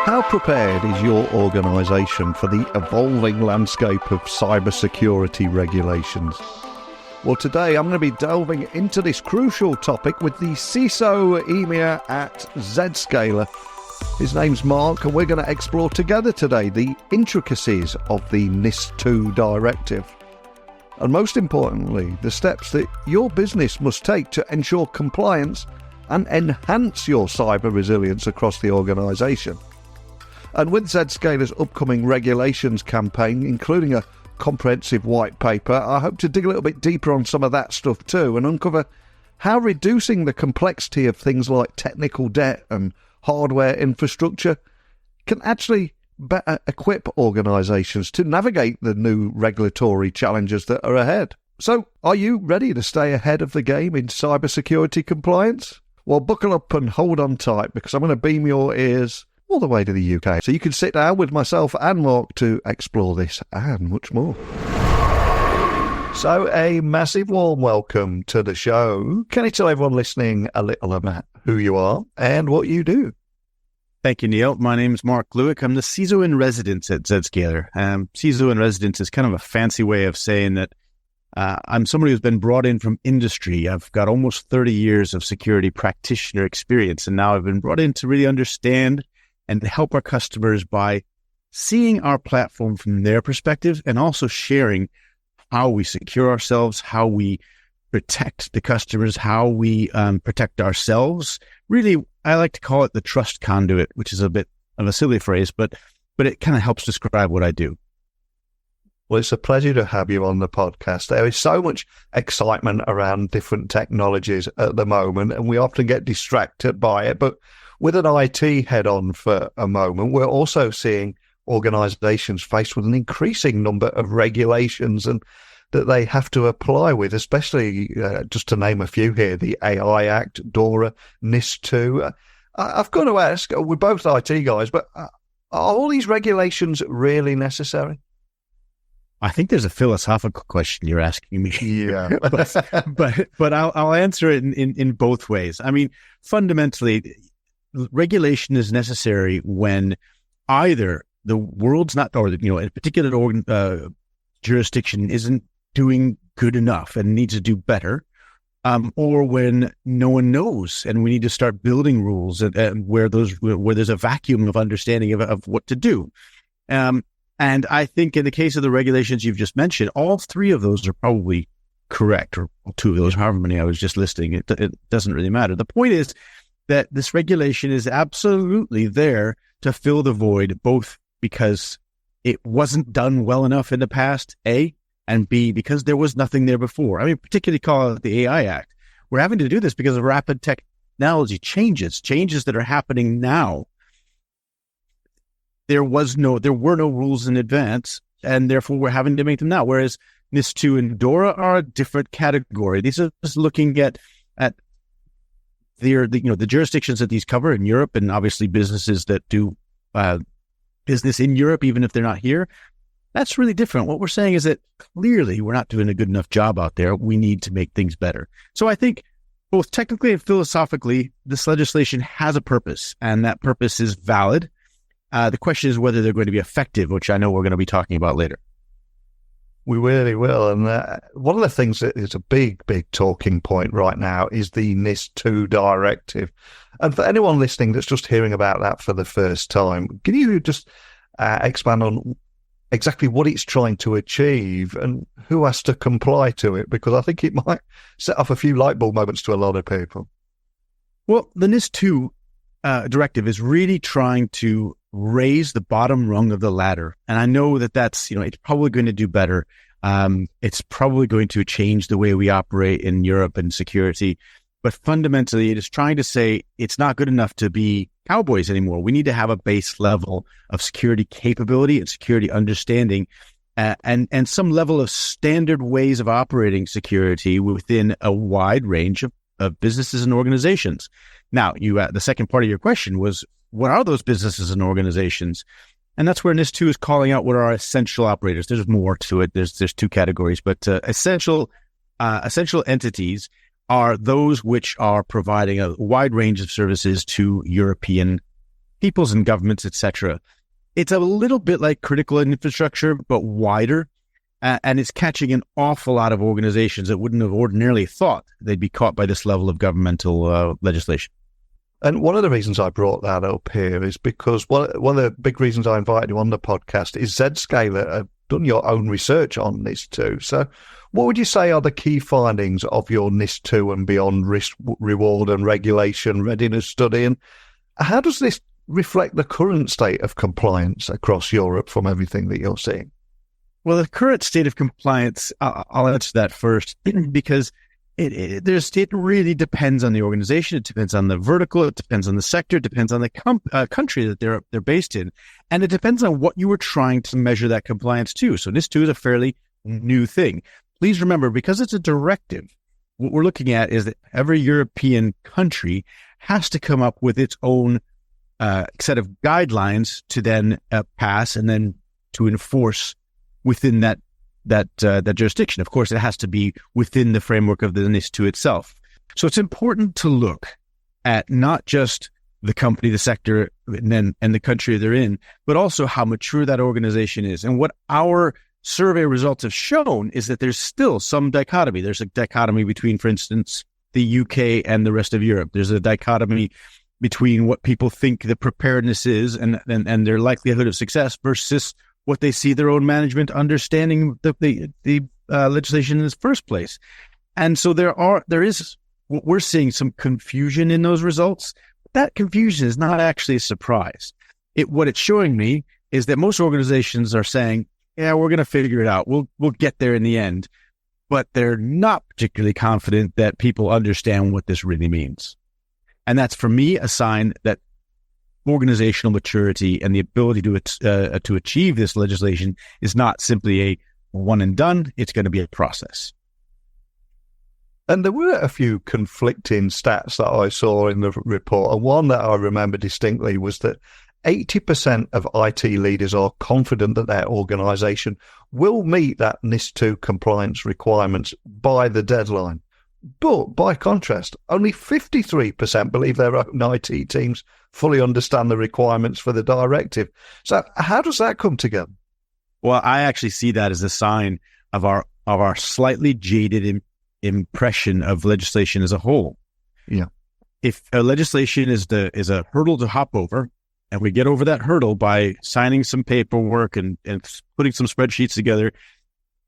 How prepared is your organisation for the evolving landscape of cybersecurity regulations? Well, today I'm going to be delving into this crucial topic with the CISO EMEA at Zscaler. His name's Marc, and we're going to explore together today the intricacies of the NIS2 directive. And most importantly, the steps that your business must take to ensure compliance and enhance your cyber resilience across the organisation. And with Zscaler's upcoming regulations campaign, including a comprehensive white paper, I hope to dig a little bit deeper on some of that stuff too and uncover how reducing the complexity of things like technical debt and hardware infrastructure can actually better equip organisations to navigate the new regulatory challenges that are ahead. So, are you ready to stay ahead of the game in cybersecurity compliance? Well, buckle up and hold on tight, because I'm going to beam your ears all the way to the UK, so you can sit down with myself and Marc to explore this and much more. So a massive warm welcome to the show. Can you tell everyone listening a little about who you are and what you do? Thank you, Neil. My name is Marc Lueck. I'm the CISO in residence at Zscaler. CISO in residence is kind of a fancy way of saying that I'm somebody who's been brought in from industry. I've got almost 30 years of security practitioner experience, and now I've been brought in to really understand and help our customers by seeing our platform from their perspective and also sharing how we secure ourselves, how we protect the customers, how we protect ourselves. Really, I like to call it the trust conduit, which is a bit of a silly phrase, but it kind of helps describe what I do. Well, it's a pleasure to have you on the podcast. There is so much excitement around different technologies at the moment, and we often get distracted by it. But with an IT head on for a moment, we're also seeing organizations faced with an increasing number of regulations and that they have to apply with, especially, just to name a few here, the AI Act, DORA, NIS2. I've got to ask, we're both IT guys, but are all these regulations really necessary? I think there's a philosophical question you're asking me. Yeah. but I'll answer it in both ways. I mean, fundamentally, regulation is necessary when either the world's not, or a particular jurisdiction isn't doing good enough and needs to do better, or when no one knows and we need to start building rules where there's a vacuum of understanding of what to do. And I think in the case of the regulations you've just mentioned, all three of those are probably correct, or two of those, however many I was just listing. It doesn't really matter. The point is that this regulation is absolutely there to fill the void, both because it wasn't done well enough in the past, A, and B, because there was nothing there before. I mean, particularly call it the AI Act. We're having to do this because of rapid technology changes that are happening now. There were no rules in advance, and therefore we're having to make them now. Whereas NIS2 and DORA are a different category. These are just looking at the jurisdictions that these cover in Europe, and obviously businesses that do business in Europe, even if they're not here. That's really different. What we're saying is that clearly we're not doing a good enough job out there. We need to make things better. So I think both technically and philosophically, this legislation has a purpose, and that purpose is valid. The question is whether they're going to be effective, which I know we're going to be talking about later. We really will. And one of the things that is a big talking point right now is the NIS2 directive. And for anyone listening that's just hearing about that for the first time, can you just expand on exactly what it's trying to achieve and who has to comply to it? Because I think it might set off a few light bulb moments to a lot of people. Well, the NIS2 directive is really trying to raise the bottom rung of the ladder. And I know that's, it's probably going to do better. It's probably going to change the way we operate in Europe and security. But fundamentally, it is trying to say it's not good enough to be cowboys anymore. We need to have a base level of security capability and security understanding, and some level of standard ways of operating security within a wide range of businesses and organizations. Now, the second part of your question was, what are those businesses and organizations? And that's where NIS2 is calling out what are essential operators. There's more to it. There's two categories, but essential entities are those which are providing a wide range of services to European peoples and governments, etc. It's a little bit like critical infrastructure, but wider, and it's catching an awful lot of organizations that wouldn't have ordinarily thought they'd be caught by this level of governmental legislation. And one of the reasons I brought that up here is because one of the big reasons I invited you on the podcast is Zscaler have done your own research on NIS2. So what would you say are the key findings of your NIS2 and beyond risk, reward and regulation readiness study? And how does this reflect the current state of compliance across Europe from everything that you're seeing? Well, the current state of compliance, I'll answer that first because it really depends on the organization. It depends on the vertical. It depends on the sector. It depends on the country that they're based in. And it depends on what you were trying to measure that compliance to. So NIS2 is a fairly new thing. Please remember, because it's a directive, what we're looking at is that every European country has to come up with its own set of guidelines to then pass and then to enforce within that jurisdiction. And of course, it has to be within the framework of the NIS2 itself. So it's important to look at not just the company, the sector, and the country they're in, but also how mature that organization is. And what our survey results have shown is that there's still some dichotomy. There's a dichotomy between, for instance, the UK and the rest of Europe. There's a dichotomy between what people think the preparedness is and their likelihood of success versus what they see their own management understanding the legislation in the first place. And so there is what we're seeing some confusion in those results. That confusion is not actually a surprise. What it's showing me is that most organizations are saying, yeah, we're going to figure it out. We'll get there in the end. But they're not particularly confident that people understand what this really means. And that's, for me, a sign that organizational maturity and the ability to achieve this legislation is not simply a one and done. It's going to be a process. And there were a few conflicting stats that I saw in the report. And one that I remember distinctly was that 80% of IT leaders are confident that their organization will meet that NIS2 compliance requirements by the deadline. But by contrast, only 53% believe their own IT teams fully understand the requirements for the directive. So how does that come together? Well, I actually see that as a sign of our slightly jaded impression of legislation as a whole. Yeah. If a legislation is a hurdle to hop over, and we get over that hurdle by signing some paperwork and putting some spreadsheets together,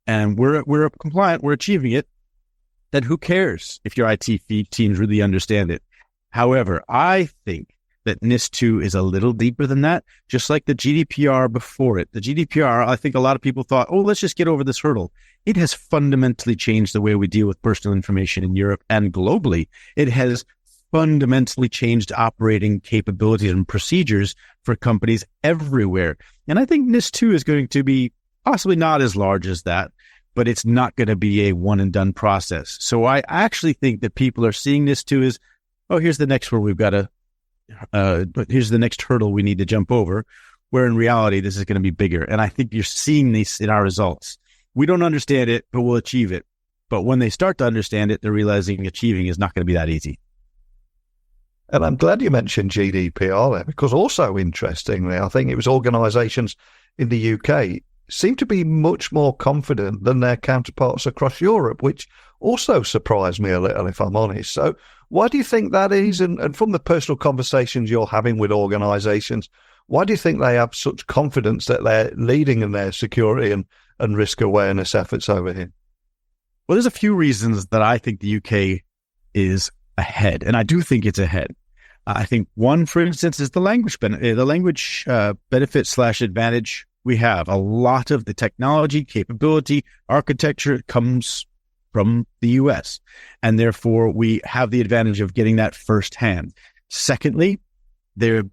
and we're compliant, we're achieving it, then who cares if your IT teams really understand it? However, I think that NIS2 is a little deeper than that, just like the GDPR before it. The GDPR, I think a lot of people thought, oh, let's just get over this hurdle. It has fundamentally changed the way we deal with personal information in Europe and globally. It has fundamentally changed operating capabilities and procedures for companies everywhere. And I think NIS2 is going to be possibly not as large as that, but it's not going to be a one and done process. So I actually think that people are seeing NIS2 as, oh, here's the next where we've got to, here's the next hurdle we need to jump over, where in reality, this is going to be bigger. And I think you're seeing this in our results. We don't understand it, but we'll achieve it. But when they start to understand it, they're realizing achieving is not going to be that easy. And I'm glad you mentioned GDPR there, because also interestingly, I think it was organisations in the UK seem to be much more confident than their counterparts across Europe, which also surprised me a little, if I'm honest. So why do you think that is? And from the personal conversations you're having with organisations, why do you think they have such confidence that they're leading in their security and risk awareness efforts over here? Well, there's a few reasons that I think the UK is ahead, and I do think it's ahead. I think one, for instance, is the language benefit / advantage we have. A lot of the technology, capability, architecture comes from the US, and therefore we have the advantage of getting that firsthand. Secondly, their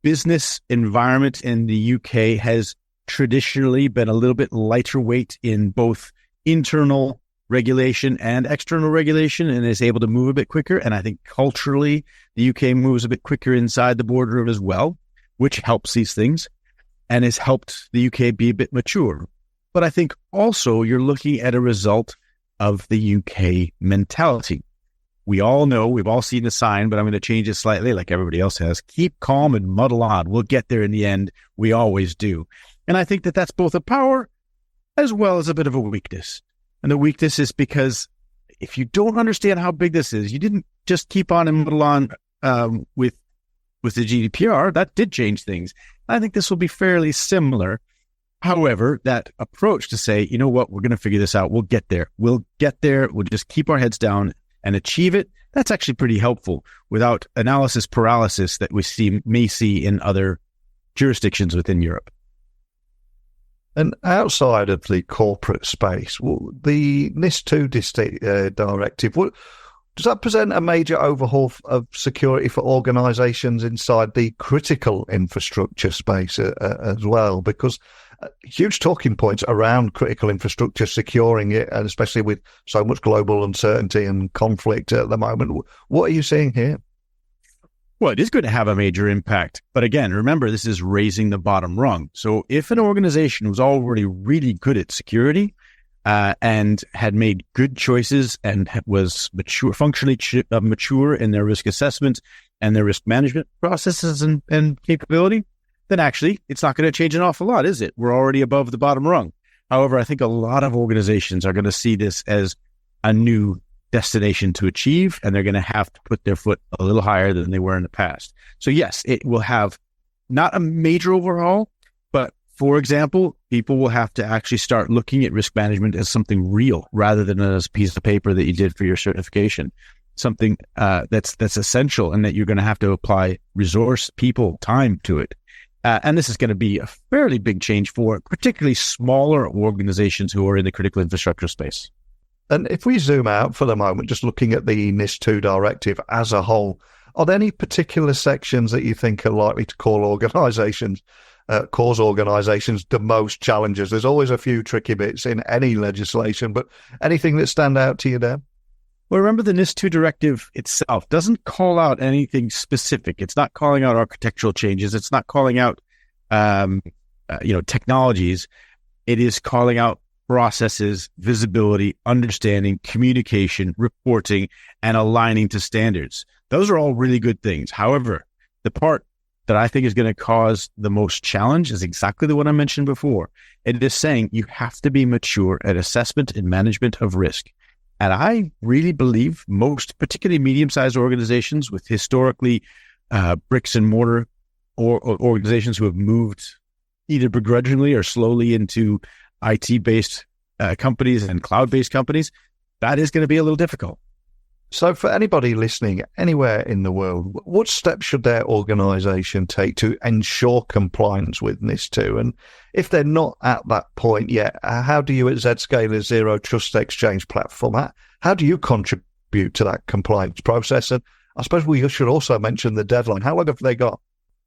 business environment in the UK has traditionally been a little bit lighter weight in both internal regulation and external regulation, and is able to move a bit quicker. And I think culturally, the UK moves a bit quicker inside the boardroom as well, which helps these things and has helped the UK be a bit mature. But I think also you're looking at a result of the UK mentality. We all know, we've all seen the sign, but I'm going to change it slightly like everybody else has. Keep calm and muddle on. We'll get there in the end. We always do. And I think that that's both a power as well as a bit of a weakness. And the weakness is because if you don't understand how big this is, you didn't just keep on and muddle on with the GDPR. That did change things. I think this will be fairly similar. However, that approach to say, you know what, we're going to figure this out. We'll get there. We'll just keep our heads down and achieve it. That's actually pretty helpful without analysis paralysis that we may see in other jurisdictions within Europe. And outside of the corporate space, the NIS2 directive, does that present a major overhaul of security for organizations inside the critical infrastructure space as well? Because huge talking points around critical infrastructure, securing it, and especially with so much global uncertainty and conflict at the moment. What are you seeing here? Well, it is going to have a major impact. But again, remember, this is raising the bottom rung. So if an organization was already really good at security and had made good choices and was functionally mature in their risk assessment and their risk management processes and capability, then actually it's not going to change an awful lot, is it? We're already above the bottom rung. However, I think a lot of organizations are going to see this as a new destination to achieve, and they're going to have to put their foot a little higher than they were in the past. So yes, it will have not a major overhaul, but for example, people will have to actually start looking at risk management as something real rather than as a piece of paper that you did for your certification. Something that's essential, and that you're going to have to apply resource, people, time to it. And this is going to be a fairly big change for particularly smaller organizations who are in the critical infrastructure space. And if we zoom out for the moment, just looking at the NIS2 directive as a whole, are there any particular sections that you think are likely to cause organizations the most challenges? There's always a few tricky bits in any legislation, but anything that stand out to you there? Well, remember, the NIS2 directive itself doesn't call out anything specific. It's not calling out architectural changes. It's not calling out, technologies. It is calling out processes, visibility, understanding, communication, reporting, and aligning to standards. Those are all really good things. However, the part that I think is going to cause the most challenge is exactly the one I mentioned before. It is saying you have to be mature at assessment and management of risk. And I really believe most, particularly medium-sized organizations with historically bricks and mortar or organizations who have moved either begrudgingly or slowly into IT-based companies and cloud-based companies, that is going to be a little difficult. So for anybody listening anywhere in the world, what steps should their organization take to ensure compliance with NIS2? And if they're not at that point yet, how do you at Zscaler Zero Trust Exchange platform, how do you contribute to that compliance process? And I suppose we should also mention the deadline. How long have they got?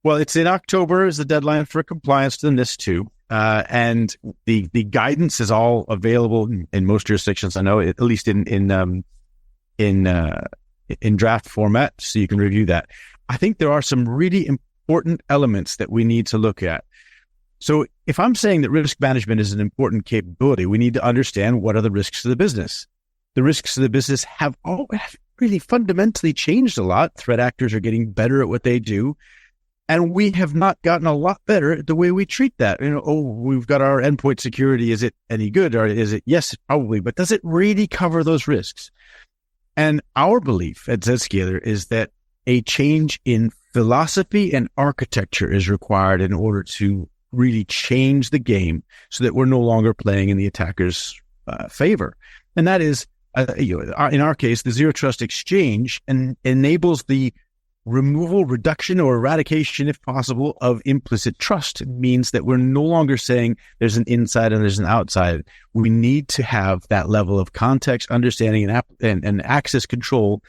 Well, it's in October is the deadline for compliance to the NIS2. And the guidance is all available in most jurisdictions. I know, at least in draft format, so you can review that. I think there are some really important elements that we need to look at. So if I'm saying that risk management is an important capability, we need to understand what are the risks to the business. The risks to the business have really fundamentally changed a lot. Threat actors are getting better at what they do. And we have not gotten a lot better at the way we treat that. We've got our endpoint security. Is it any good? Or is it? Yes, probably. But does it really cover those risks? And our belief at Zscaler is that a change in philosophy and architecture is required in order to really change the game so that we're no longer playing in the attacker's favor. And that is, in our case, the Zero Trust Exchange enables the removal, reduction, or eradication, if possible, of implicit trust. It means that we're no longer saying there's an inside and there's an outside. We need to have that level of context, understanding, and access control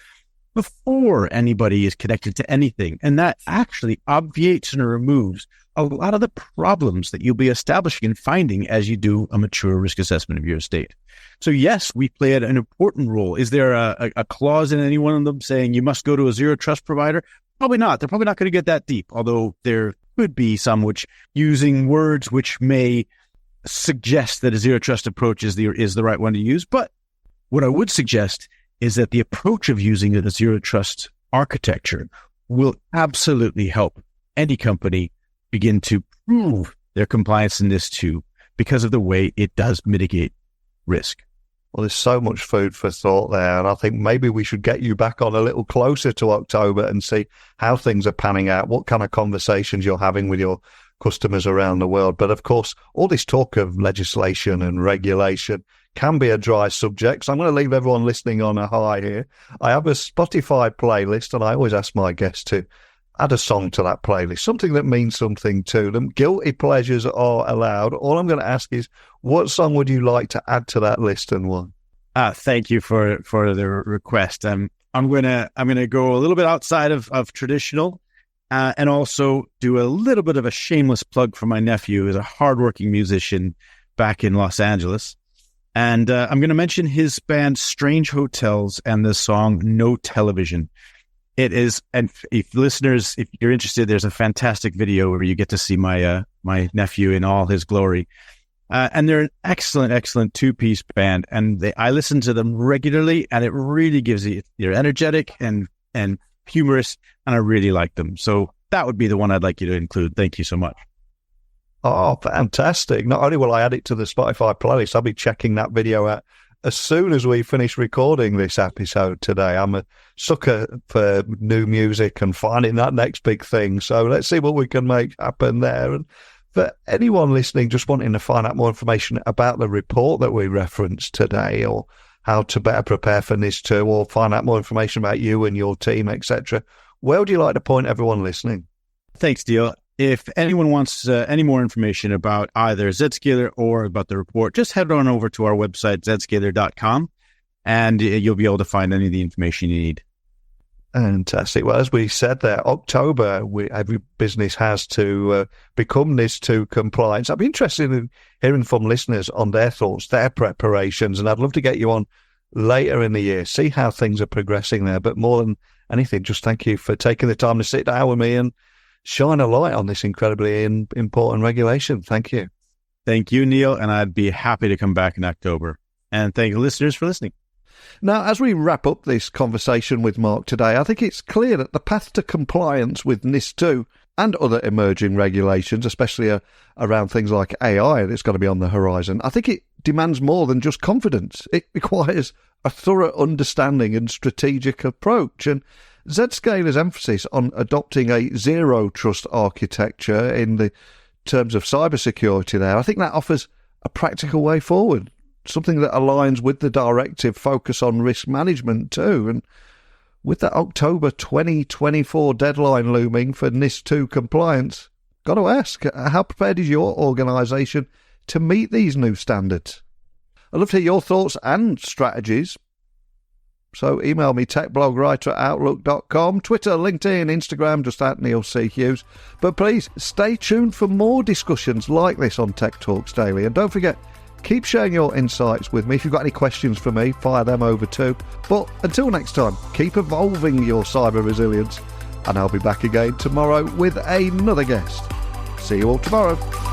before anybody is connected to anything. And that actually obviates and removes a lot of the problems that you'll be establishing and finding as you do a mature risk assessment of your estate. So yes, we play an important role. Is there a clause in any one of them saying you must go to a zero trust provider? Probably not. They're probably not going to get that deep, although there could be some which using words which may suggest that a zero trust approach is the right one to use. But what I would suggest is that the approach of using a zero trust architecture will absolutely help any company begin to prove their compliance in NIS2 because of the way it does mitigate risk. Well, there's so much food for thought there, and I think maybe we should get you back on a little closer to October and see how things are panning out, what kind of conversations you're having with your customers around the world. But of course, all this talk of legislation and regulation can be a dry subject, so I'm going to leave everyone listening on a high here. I have a Spotify playlist, and I always ask my guests to add a song to that playlist, something that means something to them. Guilty pleasures are allowed. All I'm going to ask is, what song would you like to add to that list and why? Thank you for the request. I'm gonna go a little bit outside of traditional, and also do a little bit of a shameless plug for my nephew, who's a hardworking musician back in Los Angeles. And I'm going to mention his band Strange Hotels and the song No Television. It is, and if you're interested, there's a fantastic video where you get to see my nephew in all his glory. And they're an excellent two-piece band, and I listen to them regularly, and it really gives you, they're energetic and humorous, and I really like them. So that would be the one I'd like you to include. Thank you so much. Oh, fantastic. Not only will I add it to the Spotify playlist, I'll be checking that video out as soon as we finish recording this episode today. I'm a sucker for new music and finding that next big thing. So let's see what we can make happen there. And for anyone listening, just wanting to find out more information about the report that we referenced today, or how to better prepare for NIS2, or find out more information about you and your team, etc., where would you like to point everyone listening? Thanks, Neil. If anyone wants any more information about either Zscaler or about the report, just head on over to our website, zscaler.com, and you'll be able to find any of the information you need. Fantastic. Well, as we said there, October, every business has to become NIS2 compliant. I'd be interested in hearing from listeners on their thoughts, their preparations, and I'd love to get you on later in the year, see how things are progressing there. But more than anything, just thank you for taking the time to sit down with me and shine a light on this incredibly important regulation. Thank you. Thank you, Neil, and I'd be happy to come back in October. And thank you, listeners, for listening. Now, as we wrap up this conversation with Marc today, I think it's clear that the path to compliance with NIS2 and other emerging regulations, especially around things like AI that's got to be on the horizon, I think it demands more than just confidence. It requires a thorough understanding and strategic approach. And Zscaler's emphasis on adopting a zero-trust architecture in the terms of cybersecurity there, I think that offers a practical way forward, something that aligns with the directive focus on risk management too. And with that October 2024 deadline looming for NIS2 compliance, got to ask, how prepared is your organisation to meet these new standards? I'd love to hear your thoughts and strategies. So email me, techblogwriter@outlook.com, Twitter, LinkedIn, Instagram, just at Neil C. Hughes. But please stay tuned for more discussions like this on Tech Talks Daily. And don't forget, keep sharing your insights with me. If you've got any questions for me, fire them over too. But until next time, keep evolving your cyber resilience. And I'll be back again tomorrow with another guest. See you all tomorrow.